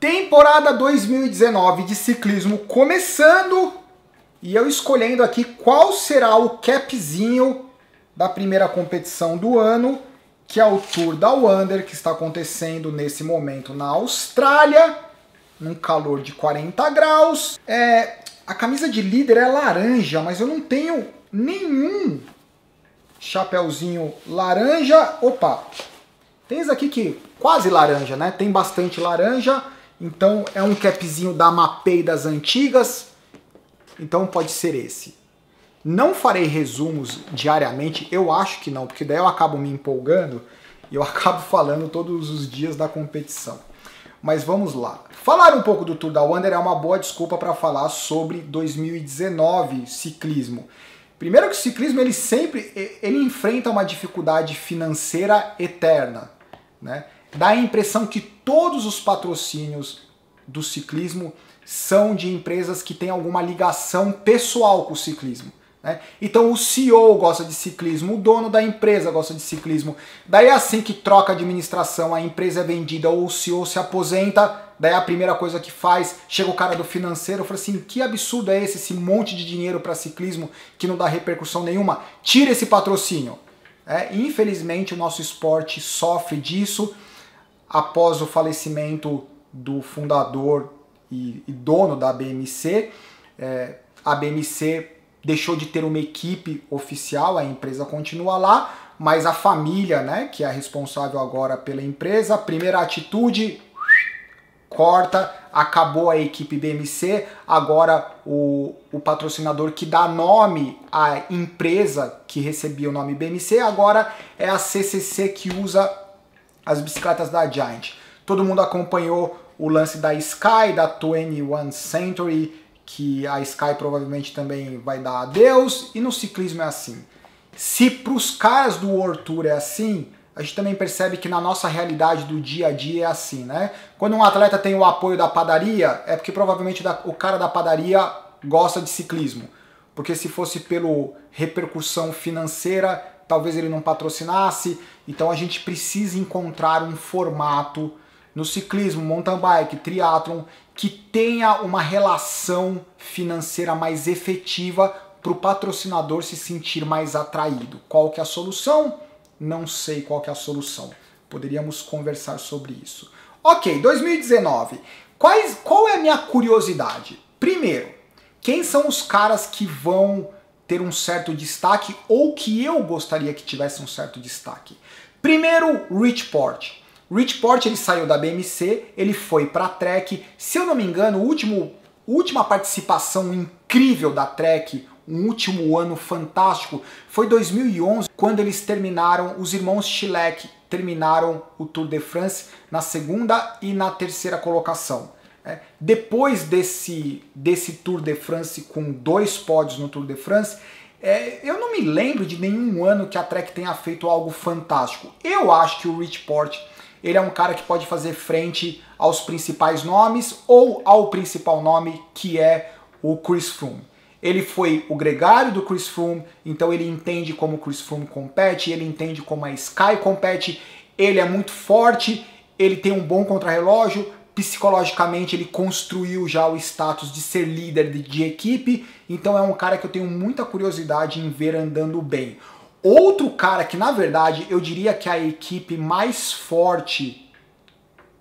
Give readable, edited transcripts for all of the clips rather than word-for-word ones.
Temporada 2019 de ciclismo começando e eu escolhendo aqui qual será o capzinho da primeira competição do ano, que é o Tour Down Under, que está acontecendo nesse momento na Austrália, num calor de 40 graus. A camisa de líder é laranja, mas eu não tenho nenhum chapéuzinho laranja. Opa, tem esse aqui que quase laranja, né? Tem bastante laranja. Então é um capzinho da Mapei das antigas, então pode ser esse. Não farei resumos diariamente, eu acho que não, porque daí eu acabo me empolgando e eu acabo falando todos os dias da competição. Mas vamos lá. Falar um pouco do Tour Down Under é uma boa desculpa para falar sobre 2019 ciclismo. Primeiro que o ciclismo ele enfrenta uma dificuldade financeira eterna, né? Dá a impressão que todos os patrocínios do ciclismo são de empresas que têm alguma ligação pessoal com o ciclismo, né? Então o CEO gosta de ciclismo, o dono da empresa gosta de ciclismo. Daí assim que troca a administração, a empresa é vendida ou o CEO se aposenta, daí a primeira coisa que faz, chega o cara do financeiro e fala assim, que absurdo é esse monte de dinheiro para ciclismo que não dá repercussão nenhuma, tira esse patrocínio. Infelizmente o nosso esporte sofre disso. Após o falecimento do fundador e dono da BMC, a BMC deixou de ter uma equipe oficial, a empresa continua lá, mas a família, né, que é a responsável agora pela empresa, primeira atitude, corta, acabou a equipe BMC, agora o patrocinador que dá nome à empresa que recebia o nome BMC, agora é a CCC que usa as bicicletas da Giant. Todo mundo acompanhou o lance da Sky, da 21 Century, que a Sky provavelmente também vai dar adeus, e no ciclismo é assim. Se para os caras do World Tour é assim, a gente também percebe que na nossa realidade do dia a dia é assim, né? Quando um atleta tem o apoio da padaria, é porque provavelmente o cara da padaria gosta de ciclismo. Porque se fosse pela repercussão financeira, talvez ele não patrocinasse. Então a gente precisa encontrar um formato no ciclismo, mountain bike, triatlon, que tenha uma relação financeira mais efetiva para o patrocinador se sentir mais atraído. Qual que é a solução? Não sei qual que é a solução. Poderíamos conversar sobre isso. Ok, 2019. Qual é a minha curiosidade? Primeiro, quem são os caras que vão ter um certo destaque ou que eu gostaria que tivesse um certo destaque? Primeiro, Rich Porte. Rich Porte ele saiu da BMC, ele foi para a Trek. Se eu não me engano, a última participação incrível da Trek, um último ano fantástico, foi 2011, quando eles terminaram, os irmãos Schleck terminaram o Tour de France na segunda e na terceira colocação. Depois desse Tour de France, com 2 pódios no Tour de France, eu não me lembro de nenhum ano que a Trek tenha feito algo fantástico. Eu acho que o Rich Porte ele é um cara que pode fazer frente aos principais nomes ou ao principal nome, que é o Chris Froome. Ele foi o gregário do Chris Froome, então ele entende como o Chris Froome compete, ele entende como a Sky compete, ele é muito forte, ele tem um bom contrarrelógio, psicologicamente ele construiu já o status de ser líder de equipe, então é um cara que eu tenho muita curiosidade em ver andando bem. Outro cara que, na verdade, eu diria que é a equipe mais forte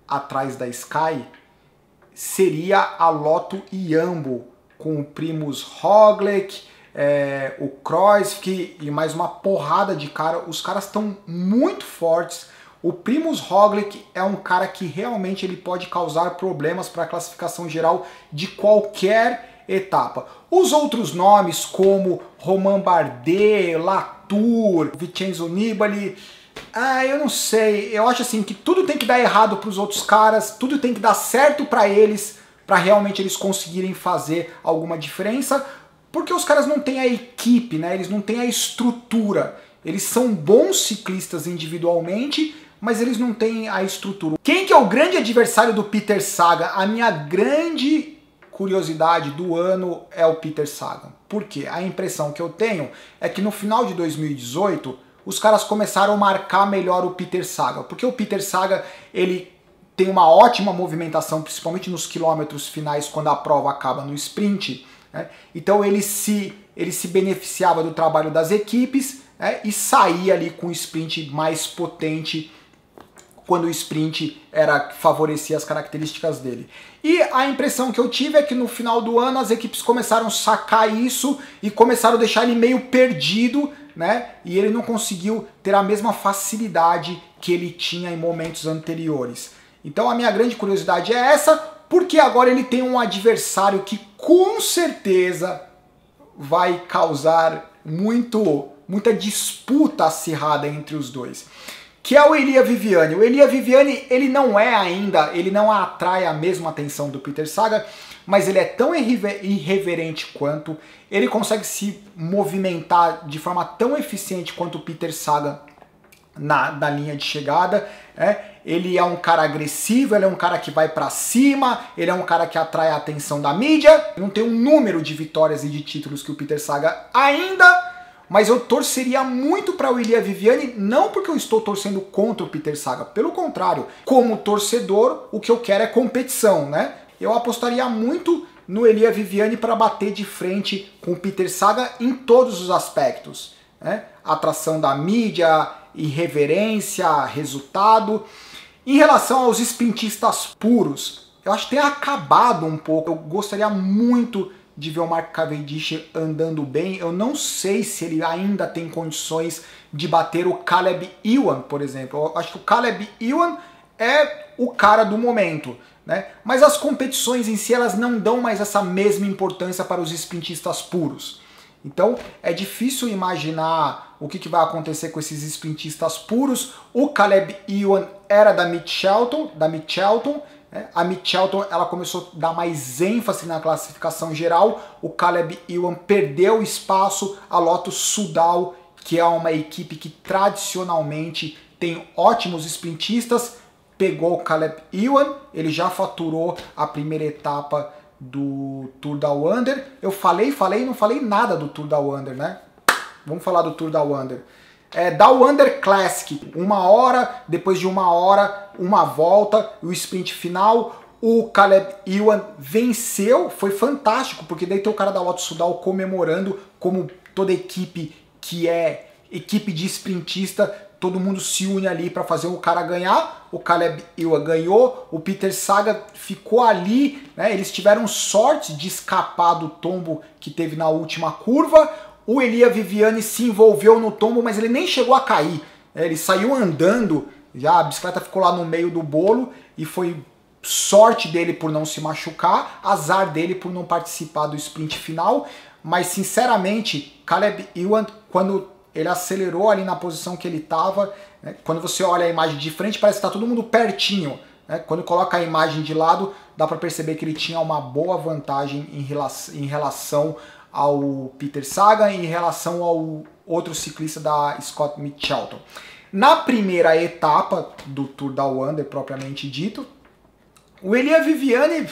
atrás da Sky seria a Lotto Jumbo, com o Primož Roglič, o Kruijswijk e mais uma porrada de cara. Os caras estão muito fortes. O Primož Roglič é um cara que realmente ele pode causar problemas para a classificação geral de qualquer etapa. Os outros nomes como Romain Bardet, Latour, Vincenzo Nibali, eu não sei, eu acho assim que tudo tem que dar errado para os outros caras, tudo tem que dar certo para eles, para realmente eles conseguirem fazer alguma diferença, porque os caras não têm a equipe, né? Eles não têm a estrutura, eles são bons ciclistas individualmente, mas eles não têm a estrutura. Quem que é o grande adversário do Peter Sagan? A minha grande curiosidade do ano é o Peter Sagan. Por quê? A impressão que eu tenho é que no final de 2018 os caras começaram a marcar melhor o Peter Sagan, porque o Peter Sagan ele tem uma ótima movimentação, principalmente nos quilômetros finais, quando a prova acaba no sprint, né? Então ele se beneficiava do trabalho das equipes, né? E saía ali com o sprint mais potente quando o sprint favorecia as características dele. E a impressão que eu tive é que no final do ano as equipes começaram a sacar isso e começaram a deixar ele meio perdido, né? E ele não conseguiu ter a mesma facilidade que ele tinha em momentos anteriores. Então a minha grande curiosidade é essa, porque agora ele tem um adversário que com certeza vai causar muita disputa acirrada entre os dois, que é o Elia Viviani. O Elia Viviani, ele não atrai a mesma atenção do Peter Sagan, mas ele é tão irreverente quanto, ele consegue se movimentar de forma tão eficiente quanto o Peter Sagan na linha de chegada, ele é um cara agressivo, ele é um cara que vai pra cima, ele é um cara que atrai a atenção da mídia, não tem um número de vitórias e de títulos que o Peter Sagan ainda, mas eu torceria muito para o Elia Viviani, não porque eu estou torcendo contra o Peter Sagan, pelo contrário, como torcedor, o que eu quero é competição, né? Eu apostaria muito no Elia Viviani para bater de frente com o Peter Sagan em todos os aspectos, né? Atração da mídia, irreverência, resultado. Em relação aos sprintistas puros, eu acho que tem acabado um pouco. Eu gostaria muito de ver o Mark Cavendish andando bem. Eu não sei se ele ainda tem condições de bater o Caleb Ewan, por exemplo. Eu acho que o Caleb Ewan é o cara do momento, né? Mas as competições em si, elas não dão mais essa mesma importância para os sprintistas puros. Então é difícil imaginar o que vai acontecer com esses sprintistas puros. O Caleb Ewan era da Mitchelton, né? A Mitchelton, ela começou a dar mais ênfase na classificação geral. O Caleb Ewan perdeu espaço. A Lotto Soudal, que é uma equipe que tradicionalmente tem ótimos sprintistas, pegou o Caleb Ewan. Ele já faturou a primeira etapa do Tour Down Under. Eu falei e não falei nada do Tour Down Under, né? Vamos falar do Tour Down Under. Down Under Classic, 1 hora, depois de 1 hora, uma volta, o sprint final. O Caleb Ewan venceu, foi fantástico, porque daí tem o cara da Lotto Soudal comemorando, como toda equipe que é equipe de sprintista, todo mundo se une ali para fazer o cara ganhar. O Caleb Ewan ganhou, o Peter Sagan ficou ali, né? Eles tiveram sorte de escapar do tombo que teve na última curva. O Elia Viviani se envolveu no tombo, mas ele nem chegou a cair, né? Ele saiu andando, já a bicicleta ficou lá no meio do bolo, e foi sorte dele por não se machucar, azar dele por não participar do sprint final. Mas sinceramente, Caleb Ewan, quando ele acelerou ali na posição que ele estava, né? Quando você olha a imagem de frente, parece que está todo mundo pertinho, né? Quando coloca a imagem de lado, dá para perceber que ele tinha uma boa vantagem em relação ao Peter Sagan e em relação ao outro ciclista da Scott Mitchelton. Na primeira etapa do Tour Down Under, propriamente dito, o Elia Viviani,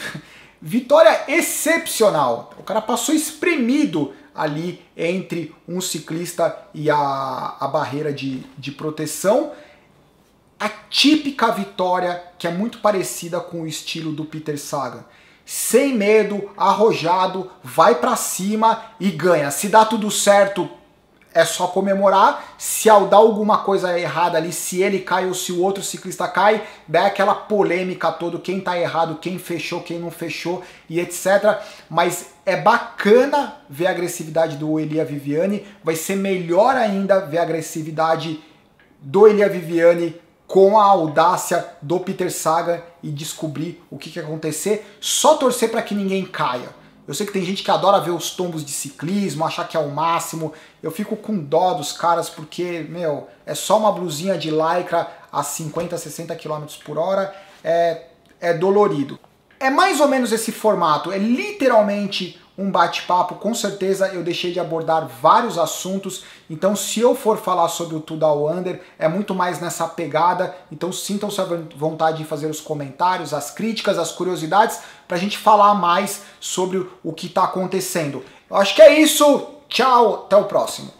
vitória excepcional. O cara passou espremido ali entre um ciclista e a barreira de proteção. A típica vitória que é muito parecida com o estilo do Peter Sagan. Sem medo, arrojado, vai pra cima e ganha. Se dá tudo certo, é só comemorar. Se ao dar alguma coisa errada ali, se ele cai ou se o outro ciclista cai, dá aquela polêmica toda, quem tá errado, quem fechou, quem não fechou e etc. Mas é bacana ver a agressividade do Elia Viviani. Vai ser melhor ainda ver a agressividade do Elia Viviani com a audácia do Peter Sagan e descobrir o que vai acontecer. Só torcer para que ninguém caia. Eu sei que tem gente que adora ver os tombos de ciclismo, achar que é o máximo. Eu fico com dó dos caras porque, meu, é só uma blusinha de lycra a 50, 60 km por hora. É dolorido. É mais ou menos esse formato. É literalmente um bate-papo. Com certeza eu deixei de abordar vários assuntos. Então, se eu for falar sobre o Tour Down Under, é muito mais nessa pegada. Então, sintam-se à vontade de fazer os comentários, as críticas, as curiosidades, para a gente falar mais sobre o que está acontecendo. Eu acho que é isso. Tchau, até o próximo.